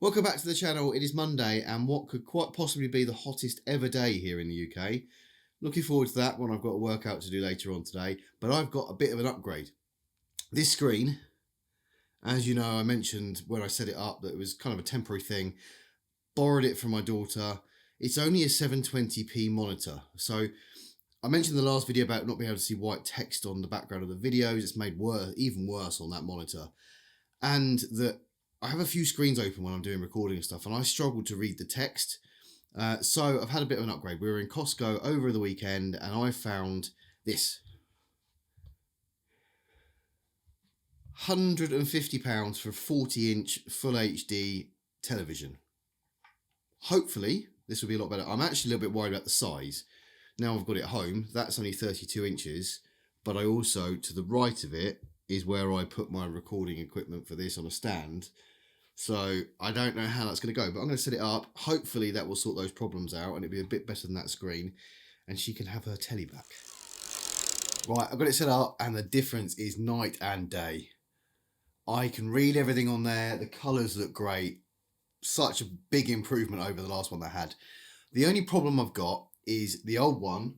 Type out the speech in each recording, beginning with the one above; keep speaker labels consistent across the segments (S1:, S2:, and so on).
S1: Welcome back to the channel. It is Monday and what could quite possibly be the hottest ever day here in the UK. Looking forward to that when I've got a workout to do later on today, but I've got a bit of an upgrade. This screen, as you know, I mentioned when I set it up that it was kind of a temporary thing. Borrowed it from my daughter. It's only a 720p monitor. So I mentioned in the last video about not being able to see white text on the background of the videos. It's made even worse on that monitor. And that I have a few screens open when I'm doing recording and stuff, and I struggle to read the text. So I've had a bit of an upgrade. We were in Costco over the weekend, and I found this. £150 for a 40-inch full HD television. Hopefully, this will be a lot better. I'm actually a little bit worried about the size. Now I've got it at home. That's only 32 inches, but I also, to the right of it, is where I put my recording equipment for this on a stand. So I don't know how that's going to go, but I'm going to set it up. Hopefully that will sort those problems out and it'll be a bit better than that screen and she can have her telly back. Right, I've got it set up and the difference is night and day. I can read everything on there. The colours look great. Such a big improvement over the last one I had. The only problem I've got is the old one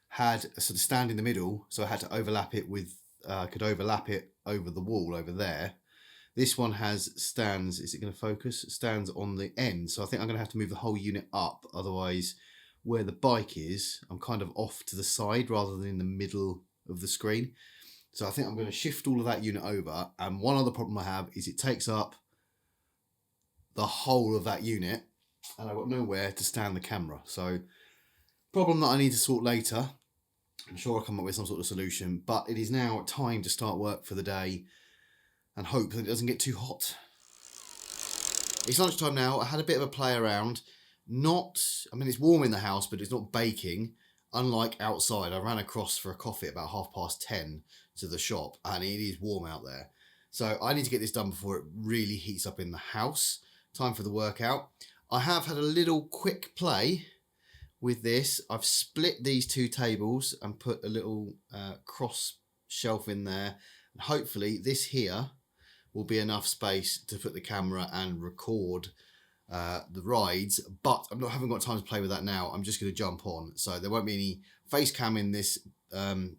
S1: had a sort of stand in the middle, so I had to overlap it with, could overlap it over the wall over there. This one has stands, is it going to focus? Stands on the end, so I think I'm going to have to move the whole unit up, otherwise where the bike is, I'm kind of off to the side rather than in the middle of the screen. So I think I'm going to shift all of that unit over, and one other problem I have is it takes up the whole of that unit, and I've got nowhere to stand the camera. So problem that I need to sort later. I'm sure I'll come up with some sort of solution, but it is now time to start work for the day and hope that it doesn't get too hot. It's lunchtime now. I had a bit of a play around. I mean, it's warm in the house, but it's not baking, unlike outside. I ran across for a coffee at about 10:30 to the shop, and it is warm out there. So I need to get this done before it really heats up in the house. Time for the workout. I have had a little quick play with this. I've split these two tables and put a little cross shelf in there. And hopefully this here will be enough space to put the camera and record the rides, but haven't got time to play with that now. I'm just going to jump on, so there won't be any face cam in this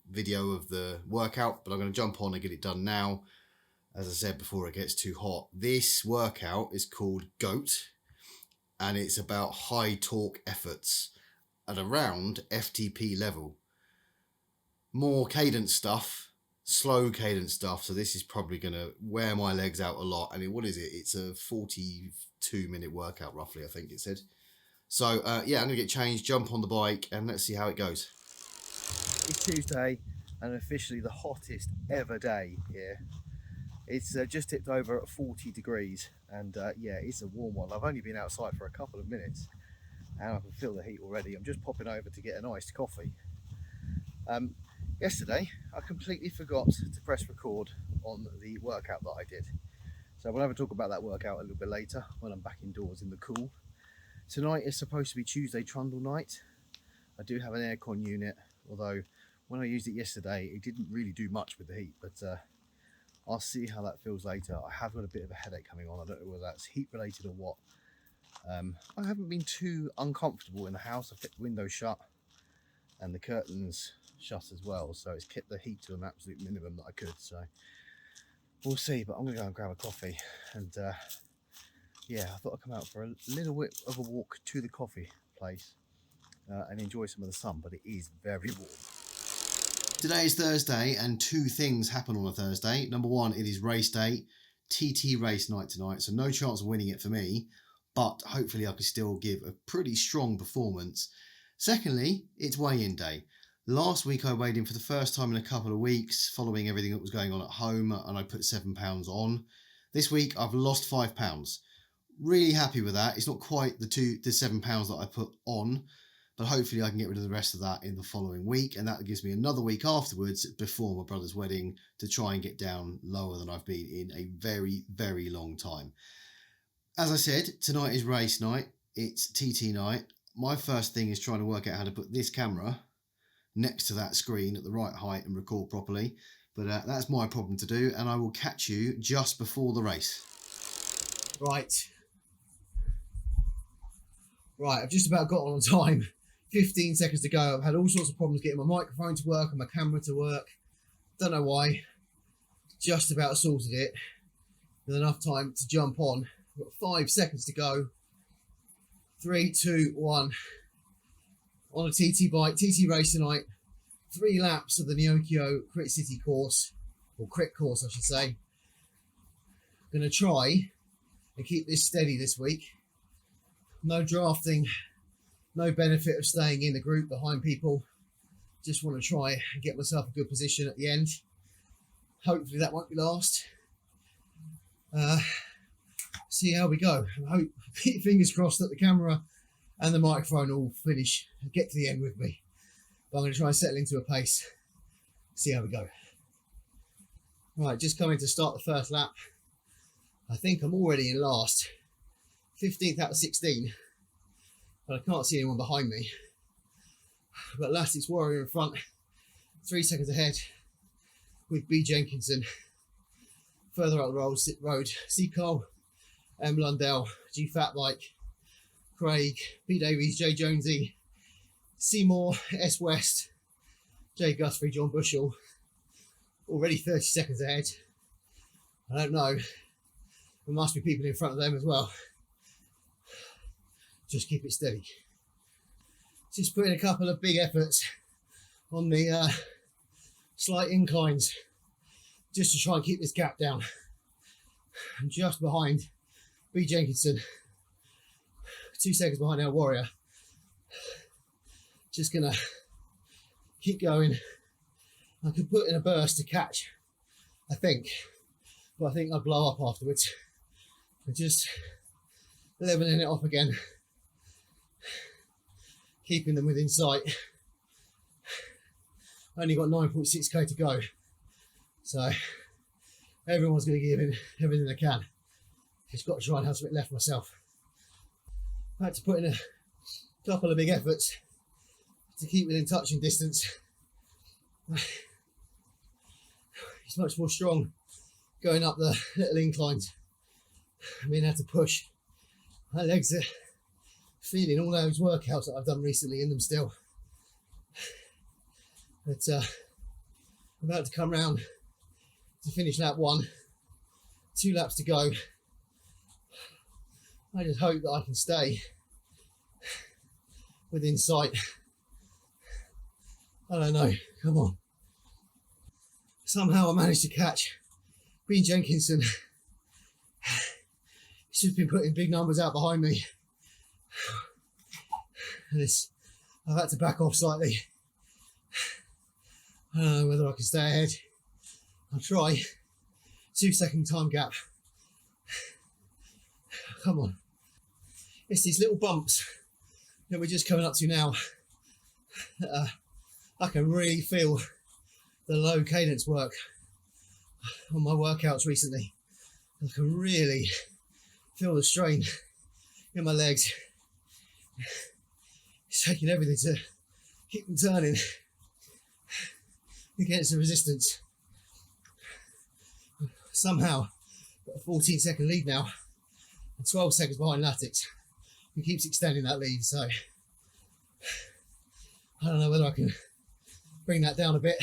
S1: video of the workout, but I'm going to jump on and get it done now, as I said, before it gets too hot. This workout is called GOAT, and it's about high torque efforts at around FTP level. More cadence stuff, slow cadence stuff, so this is probably going to wear my legs out a lot. And what is it? It's a 42-minute workout, roughly, I think it said. So, yeah, I'm going to get changed, jump on the bike, and let's see how it goes. It's Tuesday, and officially the hottest ever day here. It's just tipped over at 40 degrees, and yeah, it's a warm one. I've only been outside for a couple of minutes, and I can feel the heat already. I'm just popping over to get an iced coffee. Yesterday, I completely forgot to press record on the workout that I did. So we'll have a talk about that workout a little bit later when I'm back indoors in the cool. Tonight is supposed to be Tuesday trundle night. I do have an aircon unit, although when I used it yesterday, it didn't really do much with the heat, but I'll see how that feels later. I have got a bit of a headache coming on. I don't know whether that's heat related or what. I haven't been too uncomfortable in the house. I've kept the windows shut and the curtains shut as well, so it's kept the heat to an absolute minimum that I could. So we'll see, but I'm gonna go and grab a coffee, and yeah, I thought I'd come out for a little bit of a walk to the coffee place and enjoy some of the sun, but it is very warm. Today is Thursday, and two things happen on a Thursday. Number one, it is race day, TT race night tonight, so no chance of winning it for me, but hopefully I can still give a pretty strong performance. Secondly, it's weigh-in day. Last week I weighed in for the first time in a couple of weeks following everything that was going on at home, and I put 7 pounds on. This week I've lost 5 pounds. Really happy with that. It's not quite the 7 pounds that I put on, but hopefully I can get rid of the rest of that in the following week, and that gives me another week afterwards before my brother's wedding to try and get down lower than I've been in a very, very long time. As I said, tonight is race night. It's TT night. My first thing is trying to work out how to put this camera next to that screen at the right height and record properly, but that's my problem to do, and I will catch you just before the race. Right,
S2: Right, I've just about got on time. 15 seconds to go. I've had all sorts of problems getting my microphone to work and my camera to work. Don't know why. Just about sorted it. With enough time to jump on. I've got 5 seconds to go. 3, 2, 1. On a TT bike, TT race tonight. 3 laps of the Neokyo Crit City course, or Crit course I should say. Going to try and keep this steady this week. No drafting, no benefit of staying in the group behind people. Just want to try and get myself a good position at the end. Hopefully that won't be last. See how we go. I hope, fingers crossed, that the camera and the microphone will finish and get to the end with me. But I'm going to try and settle into a pace. See how we go. Right, just coming to start the first lap. I think I'm already in last. 15th out of 16. But I can't see anyone behind me. But Lastic's Warrior in front. 3 seconds ahead with B. Jenkinson. Further up the road, C. Cole, M. Lundell, G. Fatbike, Craig, P. Davies, J. Jonesy, Seymour, S. West, J. Guthrie, John Bushell. Already 30 seconds ahead. I don't know. There must be people in front of them as well. Just keep it steady. Just putting a couple of big efforts on the slight inclines just to try and keep this gap down. I'm just behind B. Jenkinson. 2 seconds behind our Warrior. Just gonna keep going. I could put in a burst to catch, I think, but I think I'd blow up afterwards. I'm just leveling it off again, keeping them within sight. Only got 9.6k to go, so everyone's going to give in everything they can. Just got to try and have something left myself. I had to put in a couple of big efforts to keep within touching distance. It's much more strong going up the little inclines. I mean, I had to push. My legs are feeling all those workouts that I've done recently in them still. But I'm about to come round to finish lap 1. 2 laps to go. I just hope that I can stay within sight. I don't know, come on. Somehow I managed to catch B. Jenkinson. He's just been putting big numbers out behind me. And I've had to back off slightly. I don't know whether I can stay ahead. I'll try. 2 second time gap. Come on. It's these little bumps that we're just coming up to now. I can really feel the low cadence work on my workouts recently. I can really feel the strain in my legs. It's taking everything to keep them turning against the resistance. Somehow, got a 14-second lead now, and 12 seconds behind Latix, who keeps extending that lead. So I don't know whether I can bring that down a bit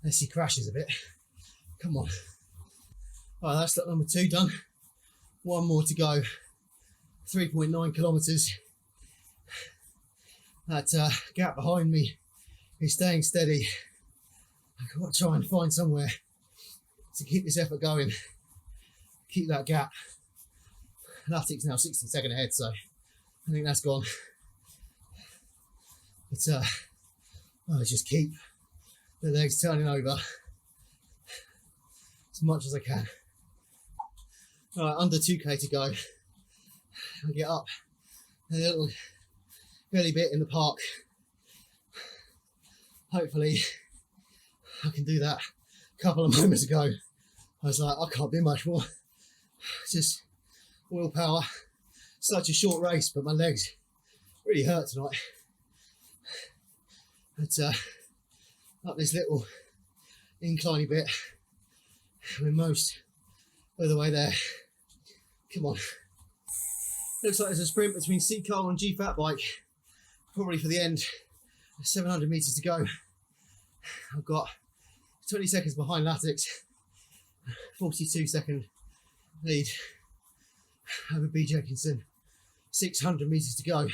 S2: unless he crashes a bit. Come on. All right, that's lap number 2 done. 1 more to go. 3.9 kilometers. That gap behind me is staying steady. I've got to try and find somewhere to keep this effort going. Keep that gap. Latic's now 16 seconds ahead, so I think that's gone. But I'll just keep the legs turning over as much as I can. All right, under 2k to go. I'll get up a little belly bit in the park. Hopefully I can do that. A couple of moments ago I was like, I can't do much more. Just willpower. Such a short race, but my legs really hurt tonight. But up this little incliney bit, we're most of the way there. Come on. Looks like there's a sprint between C Cole and G Fat Bike, probably for the end. 700 meters to go. I've got 20 seconds behind Latix, 42-second lead over B Jenkinson. 600 meters to go.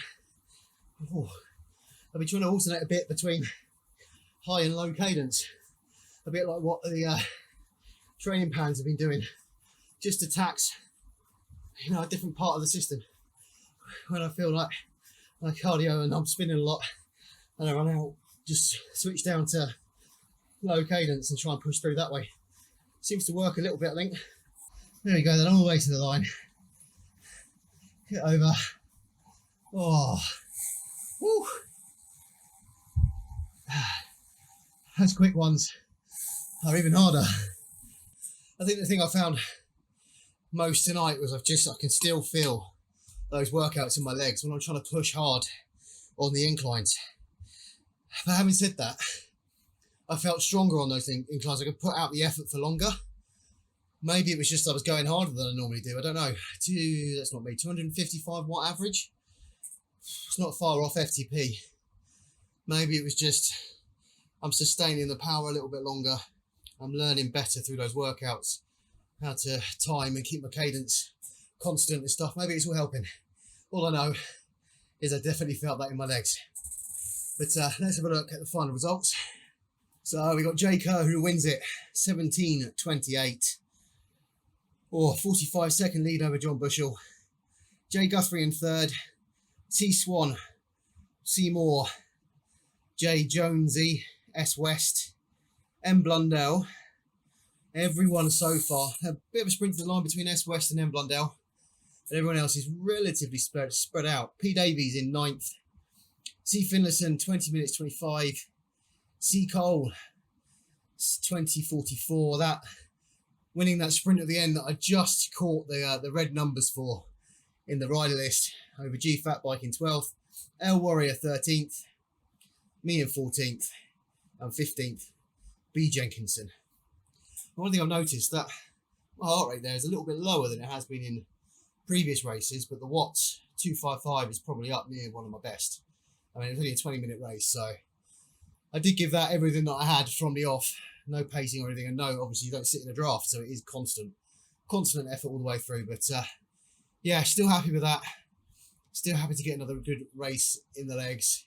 S2: Oh, I've been trying to alternate a bit between high and low cadence, a bit like what the training plans have been doing, just to tax, a different part of the system. When I feel like my cardio and I'm spinning a lot and I run out, just switch down to low cadence and try and push through that way. Seems to work a little bit, I think. There we go, then all the way to the line. Get over. Oh, woo. Those quick ones are even harder. I think the thing I found most tonight was I can still feel those workouts in my legs when I'm trying to push hard on the inclines. But having said that, I felt stronger on those inclines. I could put out the effort for longer. Maybe it was just I was going harder than I normally do. I don't know. That's not me. 255 watt average. It's not far off FTP. Maybe it was just I'm sustaining the power a little bit longer. I'm learning better through those workouts how to time and keep my cadence constant and stuff. Maybe it's all helping. All I know is I definitely felt that in my legs. But let's have a look at the final results. So we got Jay Kerr who wins it, 17:28. 45-second lead over John Bushell. Jay Guthrie in third. T Swan, Seymour, Jay Jonesy, S West, M Blundell. Everyone so far, a bit of a sprint to the line between S West and M Blundell. And everyone else is relatively spread out. P Davies in ninth. C Finlayson, 20 minutes 25. C Cole, 20:44. That winning that sprint at the end that I just caught the red numbers for in the rider list over G Fat Bike in 12th. L Warrior 13th. Me in 14th. And 15th, B Jenkinson. One thing I've noticed that my heart rate there is a little bit lower than it has been in previous races, but the watts 255 is probably up near one of my best. I mean, it's only a 20-minute race, so I did give that everything that I had from the off. No pacing or anything, and no, obviously you don't sit in a draft, so it is constant effort all the way through. But yeah, still happy with that. Still happy to get another good race in the legs.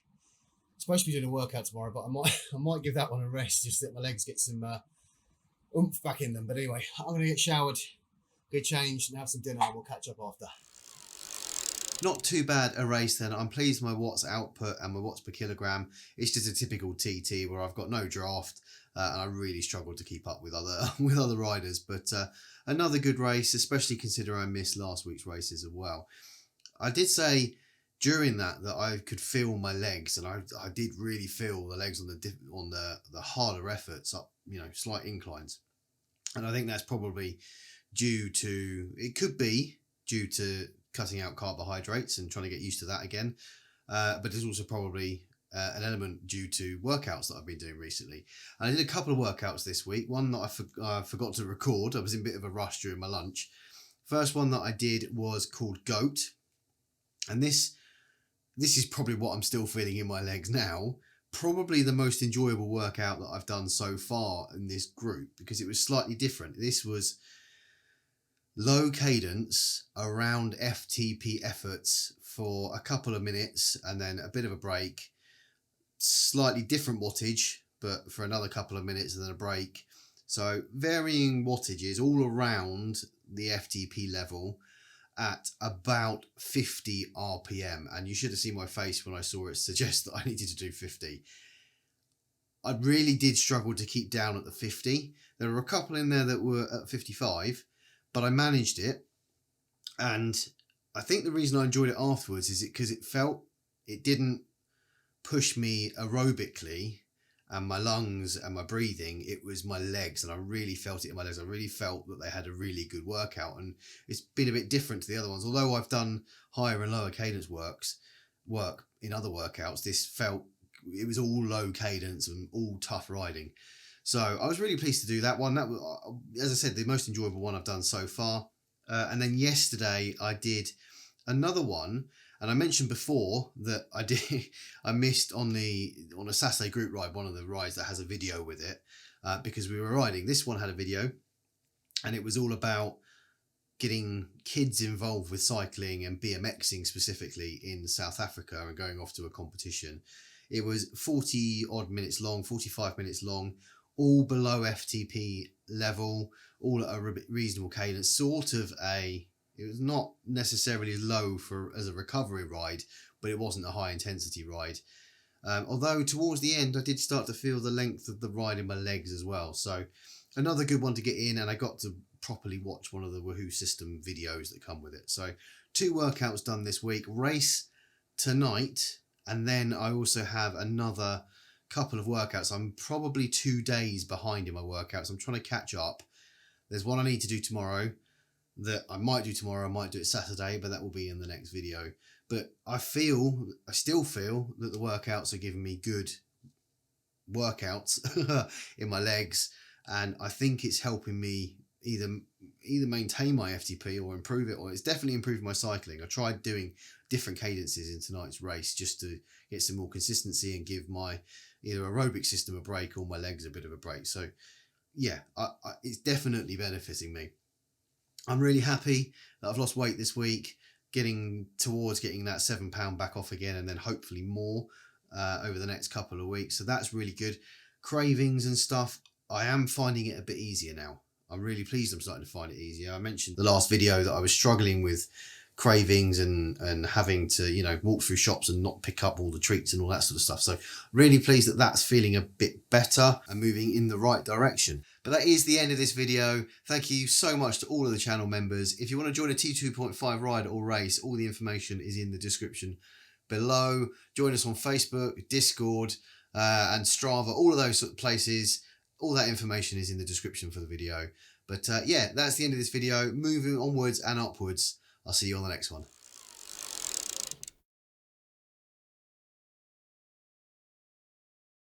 S2: Supposed to be doing a workout tomorrow, but I might give that one a rest just to let my legs get some oomph back in them. But anyway, I'm going to get showered, get changed, and have some dinner, and we'll catch up after.
S1: Not too bad a race then. I'm pleased with my watts output and my watts per kilogram. It's just a typical TT where I've got no draft and I really struggled to keep up with other riders. But another good race, especially considering I missed last week's races as well. I did say during that I could feel my legs, and I did really feel the legs on the harder efforts up, slight inclines. And I think that's probably due to cutting out carbohydrates and trying to get used to that again. But there's also probably an element due to workouts that I've been doing recently. And I did a couple of workouts this week. One that I forgot to record. I was in a bit of a rush during my lunch. First one that I did was called GOAT. And this is probably what I'm still feeling in my legs now. Probably the most enjoyable workout that I've done so far in this group, because it was slightly different. This was low cadence around FTP efforts for a couple of minutes and then a bit of a break. Slightly different wattage, but for another couple of minutes and then a break. So varying wattages all around the FTP level at about 50 RPM. And you should have seen my face when I saw it suggest that I needed to do 50. I really did struggle to keep down at the 50. There were a couple in there that were at 55, but I managed it. And I think the reason I enjoyed it afterwards is because it didn't push me aerobically and my lungs and my breathing. It was my legs, and I really felt it in my legs. I really felt that they had a really good workout, and it's been a bit different to the other ones. Although I've done higher and lower cadence work in other workouts, it was all low cadence and all tough riding. So I was really pleased to do that one. That was, as I said, the most enjoyable one I've done so far. And then yesterday I did another one, and I mentioned before that I missed on a Saturday group ride, one of the rides that has a video with it, because we were riding. This one had a video, and it was all about getting kids involved with cycling and BMXing specifically in South Africa and going off to a competition. It was 40 odd minutes long, 45 minutes long, all below FTP level, all at a reasonable cadence, it was not necessarily low as a recovery ride, but it wasn't a high intensity ride. Although towards the end, I did start to feel the length of the ride in my legs as well. So another good one to get in, and I got to properly watch one of the Woohoo system videos that come with it. So 2 workouts done this week, race tonight, and then I also have another couple of workouts. I'm probably 2 days behind in my workouts. I'm trying to catch up. There's one I need to do tomorrow that I might do tomorrow. I might do it Saturday, but that will be in the next video. But I still feel that the workouts are giving me good workouts in my legs, and I think it's helping me either maintain my FTP or improve it, or it's definitely improved my cycling. I tried doing different cadences in tonight's race just to get some more consistency and give my either aerobic system a break or my legs a bit of a break. So yeah, it's definitely benefiting me. I'm really happy that I've lost weight this week, getting towards getting that £7 back off again, and then hopefully more over the next couple of weeks. So that's really good. Cravings and stuff, I am finding it a bit easier now. I'm really pleased I'm starting to find it easier. I mentioned the last video that I was struggling with cravings and having to, walk through shops and not pick up all the treats and all that sort of stuff. So really pleased that that's feeling a bit better and moving in the right direction. But that is the end of this video. Thank you so much to all of the channel members. If you want to join a T2.5 ride or race, all the information is in the description below. Join us on Facebook, Discord, and Strava, all of those sort of places. All that information is in the description for the video. But yeah, that's the end of this video. Moving onwards and upwards. I'll see you on the next one.